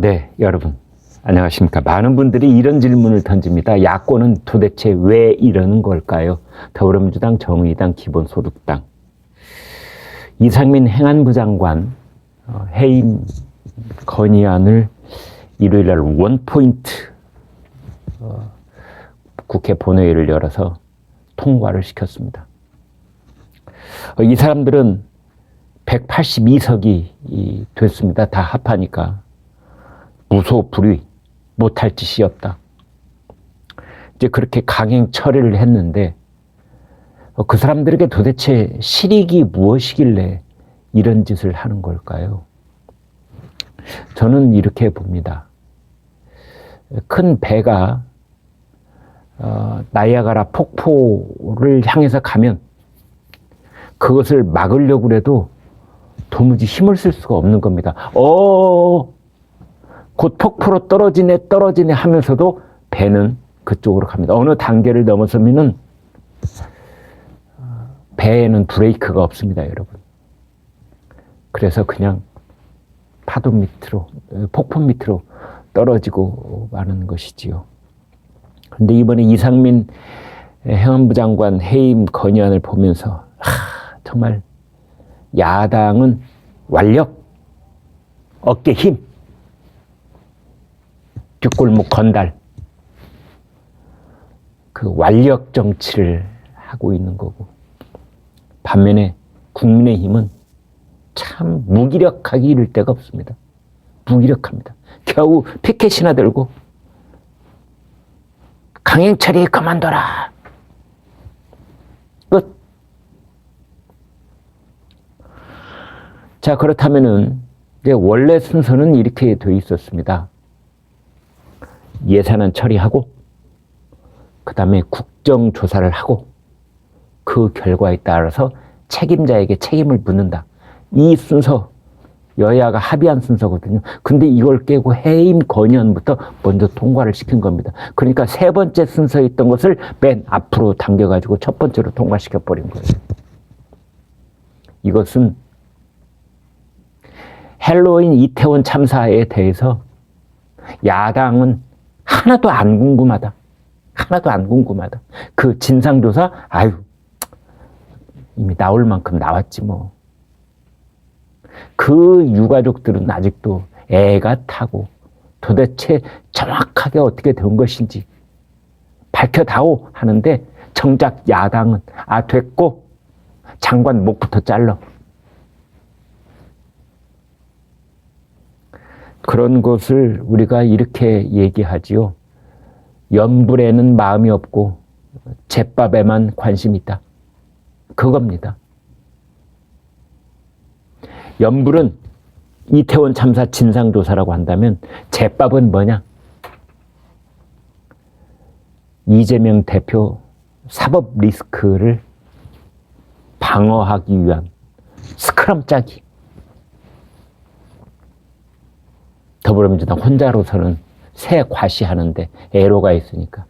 네, 여러분. 안녕하십니까. 많은 분들이 이런 질문을 던집니다. 야권은 도대체 왜 이러는 걸까요? 더불어민주당, 정의당, 기본소득당. 이상민 행안부 장관 해임 건의안을 일요일날 원포인트 국회 본회의를 열어서 통과를 시켰습니다. 이 사람들은 182석이 됐습니다. 다 합하니까. 무소불위, 못할 짓이 없다. 이제 그렇게 강행 처리를 했는데 그 사람들에게 도대체 실익이 무엇이길래 이런 짓을 하는 걸까요? 저는 이렇게 봅니다. 큰 배가 나이아가라 폭포를 향해서 가면 그것을 막으려고 해도 도무지 힘을 쓸 수가 없는 겁니다. 곧 폭포로 떨어지네 하면서도 배는 그쪽으로 갑니다. 어느 단계를 넘어서면은 배에는 브레이크가 없습니다, 여러분. 그래서 그냥 파도 밑으로, 폭포 밑으로 떨어지고 마는 것이지요. 그런데 이번에 이상민 행안부 장관 해임 건의안을 보면서 정말 야당은 완력, 어깨 힘, 뒷골목 건달, 그 완력 정치를 하고 있는 거고, 반면에 국민의힘은 참 무기력하기 이를 데가 없습니다. 무기력합니다. 겨우 피켓이나 들고 강행 처리 그만둬라. 끝. 자, 그렇다면은 이제 원래 순서는 이렇게 돼 있었습니다. 예산안 처리하고 그 다음에 국정조사를 하고 그 결과에 따라서 책임자에게 책임을 묻는다. 이 순서 여야가 합의한 순서거든요. 근데 이걸 깨고 해임 건의안부터 먼저 통과를 시킨 겁니다. 그러니까 세 번째 순서에 있던 것을 맨 앞으로 당겨가지고 첫 번째로 통과시켜버린 거예요. 이것은 헬로윈 이태원 참사에 대해서 야당은 하나도 안 궁금하다. 하나도 안 궁금하다. 그 진상조사, 이미 나올 만큼 나왔지 뭐. 그 유가족들은 아직도 애가 타고 도대체 정확하게 어떻게 된 것인지 밝혀다오 하는데 정작 야당은 됐고 장관 목부터 잘라. 그런 것을 우리가 이렇게 얘기하지요. 연불에는 마음이 없고 잿밥에만 관심이 있다. 그겁니다. 연불은 이태원 참사 진상조사라고 한다면 잿밥은 뭐냐? 이재명 대표 사법 리스크를 방어하기 위한 스크럼 짜기. 더불어민주당 혼자로서는 새 과시하는데 애로가 있으니까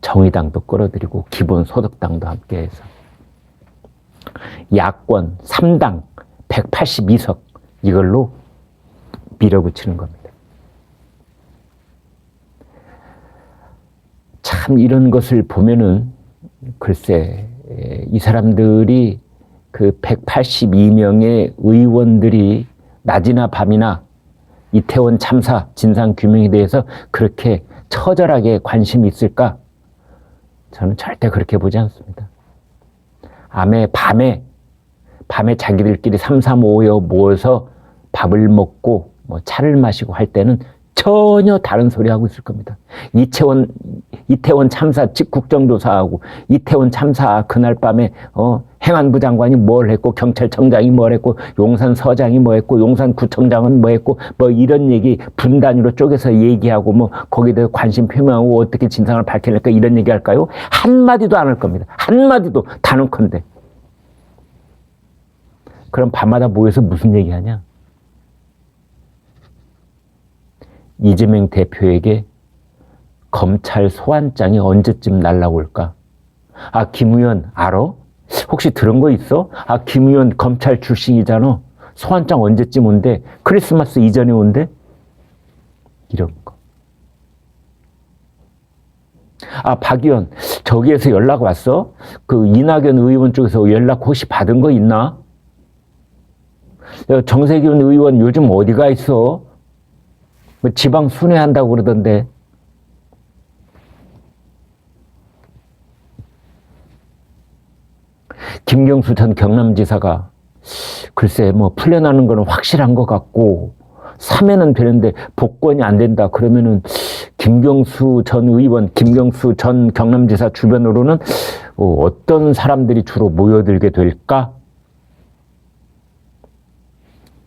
정의당도 끌어들이고 기본소득당도 함께해서 야권 3당 182석 이걸로 밀어붙이는 겁니다. 참 이런 것을 보면은 글쎄 이 사람들이 그 182명의 의원들이 낮이나 밤이나 이태원 참사 진상규명에 대해서 그렇게 처절하게 관심이 있을까? 저는 절대 그렇게 보지 않습니다. 밤에 자기들끼리 3, 3, 5여 모여서 밥을 먹고 차를 마시고 할 때는 전혀 다른 소리 하고 있을 겁니다. 이태원 참사 국정조사하고 이태원 참사 그날 밤에 행안부 장관이 뭘 했고 경찰청장이 뭘 했고 용산서장이 뭐 했고 용산구청장은 뭐 했고 이런 얘기 분단위로 쪼개서 얘기하고 거기에 대해서 관심 표명하고 어떻게 진상을 밝혀낼까 이런 얘기 할까요? 한마디도 안 할 겁니다. 한마디도 단언컨대. 그럼 밤마다 모여서 무슨 얘기하냐? 이재명 대표에게 검찰 소환장이 언제쯤 날라올까? 김 의원 알아? 혹시 들은 거 있어? 김 의원 검찰 출신이잖아. 소환장 언제쯤 온대? 크리스마스 이전에 온대? 이런 거. 아, 박 의원, 저기에서 연락 왔어? 그 이낙연 의원 쪽에서 연락 혹시 받은 거 있나? 정세균 의원 요즘 어디가 있어? 뭐 지방 순회한다고 그러던데. 김경수 전 경남지사가 글쎄 뭐 풀려나는 거는 확실한 것 같고 3회는 되는데 복권이 안 된다 그러면은 김경수 전 의원, 김경수 전 경남지사 주변으로는 어떤 사람들이 주로 모여들게 될까?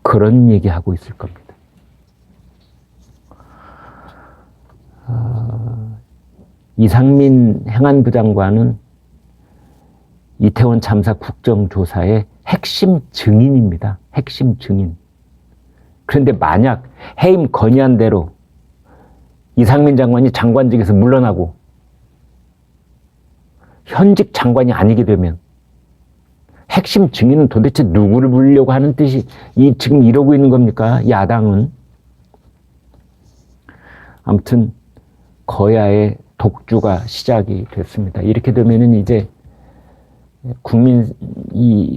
그런 얘기하고 있을 겁니다. 이상민 행안부 장관은 이태원 참사 국정조사의 핵심 증인입니다. 핵심 증인. 그런데 만약 해임 건의한 대로 이상민 장관이 장관직에서 물러나고 현직 장관이 아니게 되면 핵심 증인은 도대체 누구를 부르려고 하는 뜻이 지금 이러고 있는 겁니까? 야당은. 아무튼 거야의 독주가 시작이 됐습니다. 이렇게 되면은 이제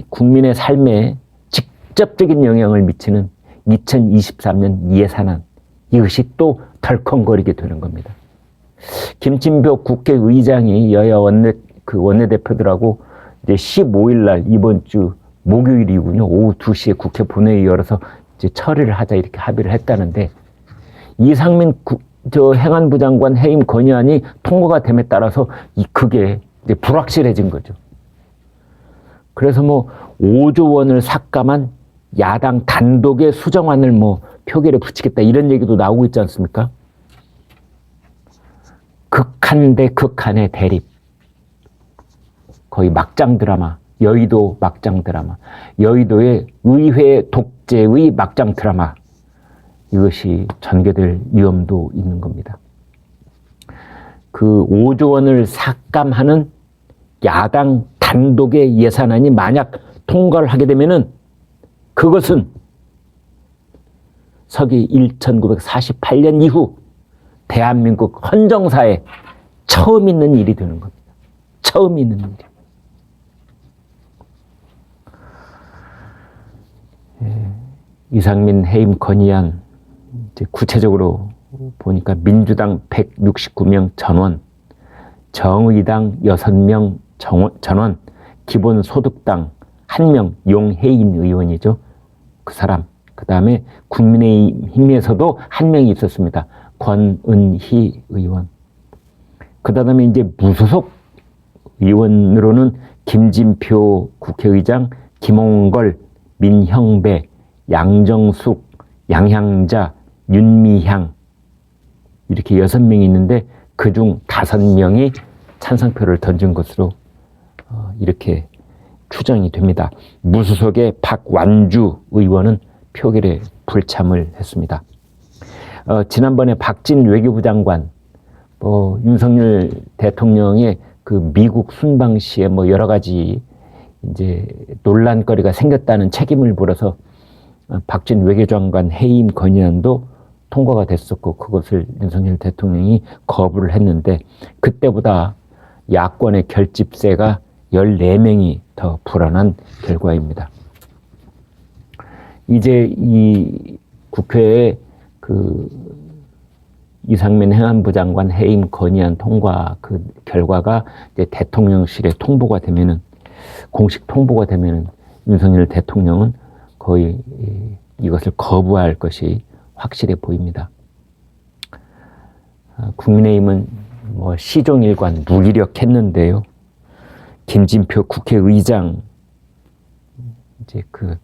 국민의 삶에 직접적인 영향을 미치는 2023년 예산안, 이것이 또 덜컹거리게 되는 겁니다. 김진표 국회의장이 여야 원내대표들하고 이제 15일 날 이번 주 목요일이군요. 오후 2시에 국회 본회의 열어서 이제 처리를 하자 이렇게 합의를 했다는데 이상민 행안부 장관 해임 건의안이 통과가 됨에 따라서 그게 이제 불확실해진 거죠. 그래서 뭐 5조 원을 삭감한 야당 단독의 수정안을 뭐 표결에 붙이겠다 이런 얘기도 나오고 있지 않습니까? 극한 대 극한의 대립. 거의 막장 드라마, 여의도 막장 드라마, 여의도의 의회 독재의 막장 드라마. 이것이 전개될 위험도 있는 겁니다. 그 5조 원을 삭감하는 야당 단독의 예산안이 만약 통과를 하게 되면은 그것은 서기 1948년 이후 대한민국 헌정사에 처음 있는 일이 되는 겁니다. 처음 있는 일이. 이상민 해임 건의안 이제 구체적으로 보니까 민주당 169명 전원, 정의당 6명 전원, 기본소득당 1명 용해인 의원이죠. 그 사람. 그 다음에 국민의힘에서도 1명이 있었습니다. 권은희 의원. 그 다음에 이제 무소속 의원으로는 김진표 국회의장, 김홍걸, 민형배, 양정숙, 양향자, 윤미향 이렇게 6명이 있는데 그중 5명이 찬성표를 던진 것으로 이렇게 추정이 됩니다. 무소속의 박완주 의원은 표결에 불참을 했습니다. 지난번에 박진 외교부 장관, 윤석열 대통령의 그 미국 순방 시에 뭐 여러 가지 이제 논란거리가 생겼다는 책임을 물어서 박진 외교장관 해임 건의안도 통과가 됐었고 그것을 윤석열 대통령이 거부를 했는데 그때보다 야권의 결집세가 14명이 더 불어난 결과입니다. 이제 이 국회에 그 이상민 행안부 장관 해임 건의안 통과 그 결과가 이제 대통령실에 통보가 되면은 공식 통보가 되면은 윤석열 대통령은 거의 이것을 거부할 것이 확실해 보입니다. 국민의힘은 뭐 시종일관 무기력했는데요. 김진표 국회의장 이제 그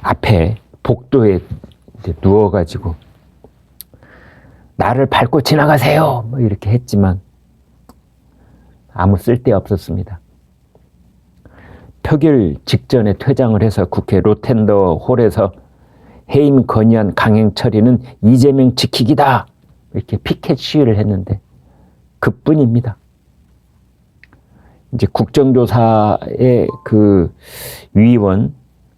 앞에 복도에 이제 누워가지고 나를 밟고 지나가세요 뭐 이렇게 했지만 아무 쓸데 없었습니다. 표결 직전에 퇴장을 해서 국회 로텐더 홀에서 해임 건의안 강행 처리는 이재명 지키기다 이렇게 피켓 시위를 했는데 그뿐입니다. 이제 국정조사의 그 위원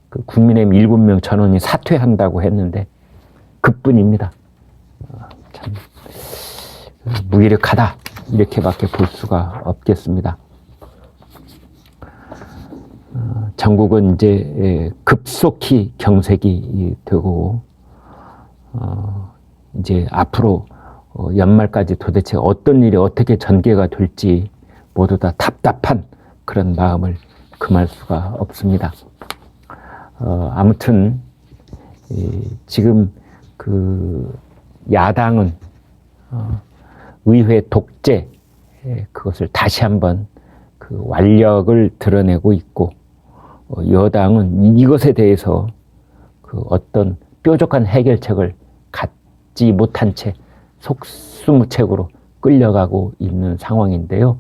그 국민의힘 7명 전원이 사퇴한다고 했는데 그뿐입니다. 참 무기력하다 이렇게밖에 볼 수가 없겠습니다. 전국은 이제 급속히 경색이 되고 이제 앞으로 연말까지 도대체 어떤 일이 어떻게 전개가 될지 모두 다 답답한 그런 마음을 금할 수가 없습니다. 아무튼 지금 그 야당은 의회 독재 그것을 다시 한번 그 완력을 드러내고 있고 여당은 이것에 대해서 그 어떤 뾰족한 해결책을 갖지 못한 채 속수무책으로 끌려가고 있는 상황인데요.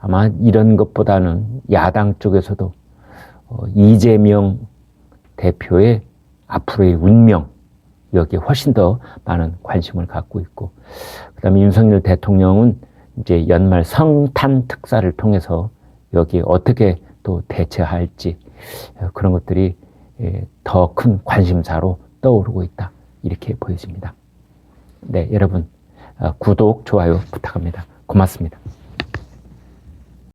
아마 이런 것보다는 야당 쪽에서도 이재명 대표의 앞으로의 운명 여기에 훨씬 더 많은 관심을 갖고 있고, 그다음에 윤석열 대통령은 이제 연말 성탄 특사를 통해서 여기에 어떻게 또 대처할지 그런 것들이 더 큰 관심사로 떠오르고 있다 이렇게 보여집니다. 네, 여러분 구독, 좋아요 부탁합니다. 고맙습니다.